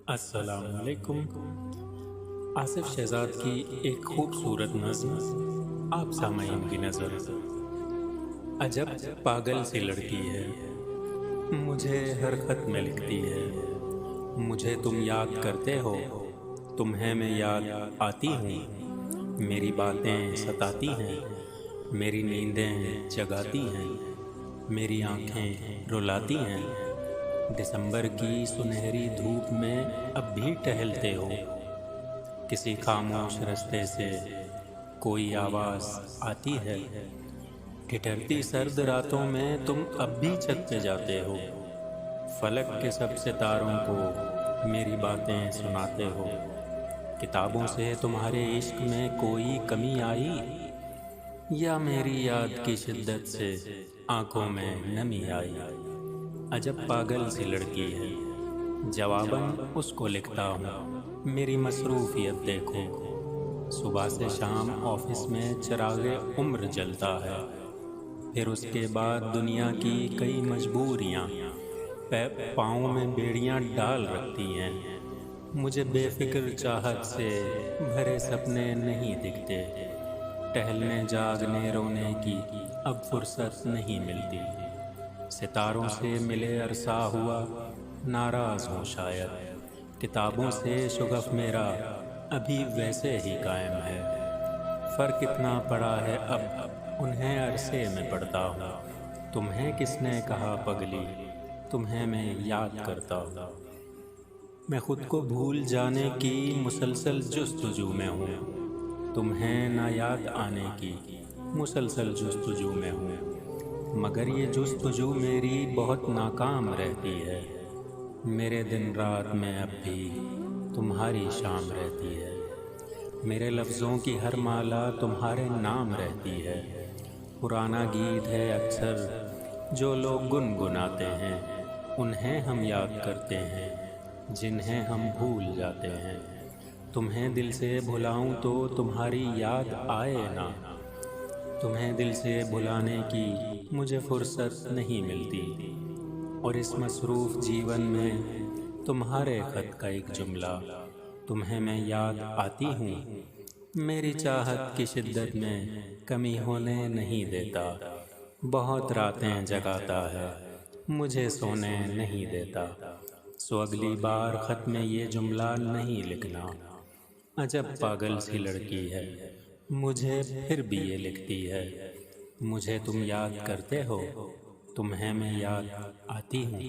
السلام علیکم۔ آصف شہزاد کی ایک خوبصورت نظم آپ سامعین کی نظر۔ عجب پاگل سی لڑکی ہے، مجھے ہر خط میں لکھتی ہے، مجھے تم یاد کرتے ہو، تمہیں میں یاد آتی ہوں، میری باتیں ستاتی ہیں، میری نیندیں جگاتی ہیں، میری آنکھیں رلاتی ہیں، دسمبر کی سنہری دھوپ میں اب بھی ٹہلتے ہو، کسی خاموش رستے سے کوئی آواز آتی ہے، ٹھٹھرتی سرد راتوں میں تم اب بھی چھت پہ جاتے ہو، فلک کے سب ستاروں کو میری باتیں سناتے ہو، کتابوں سے تمہارے عشق میں کوئی کمی آئی یا میری یاد کی شدت سے آنکھوں میں نمی آئی؟ عجب پاگل سی لڑکی ہے، جواباً اس کو لکھتا ہوں، میری مصروفیت دیکھو، صبح سے شام آفس میں چراغ عمر جلتا ہے، پھر اس کے بعد دنیا کی کئی مجبوریاں پاؤں میں بیڑیاں ڈال رکھتی ہیں، مجھے بے فکر چاہت سے بھرے سپنے نہیں دکھتے، ٹہلنے جاگنے رونے کی اب فرصت نہیں ملتی، ستاروں سے ملے عرصہ ہوا ناراض ہوں شاید، کتابوں سے شغف میرا ابھی ویسے ہی قائم ہے، فرق اتنا پڑا ہے اب انہیں عرصے میں پڑھتا ہوں، تمہیں کس نے کہا پگلی، تمہیں میں یاد کرتا ہوں، میں خود کو بھول جانے کی مسلسل جستجو میں ہوں، تمہیں نہ یاد آنے کی مسلسل جستجو میں ہوں، مگر یہ جستجو میری بہت ناکام رہتی ہے، میرے دن رات میں اب بھی تمہاری شام رہتی ہے، میرے لفظوں کی ہر مالا تمہارے نام رہتی ہے، پرانا گیت ہے اکثر جو لوگ گنگناتے ہیں، انہیں ہم یاد کرتے ہیں جنہیں ہم بھول جاتے ہیں، تمہیں دل سے بھلاؤں تو تمہاری یاد آئے نہ، تمہیں دل سے بھلانے کی مجھے فرصت نہیں ملتی، اور اس مصروف جیون میں تمہارے خط کا ایک جملہ، تمہیں میں یاد آتی ہوں، میری چاہت کی شدت میں کمی ہونے نہیں دیتا، بہت راتیں جگاتا ہے، مجھے سونے نہیں دیتا، سو اگلی بار خط میں یہ جملہ نہیں لکھنا، عجب پاگل سی لڑکی ہے، مجھے پھر بھی یہ لکھتی ہے، مجھے تم یاد کرتے ہو، تمہیں میں یاد آتی ہوں۔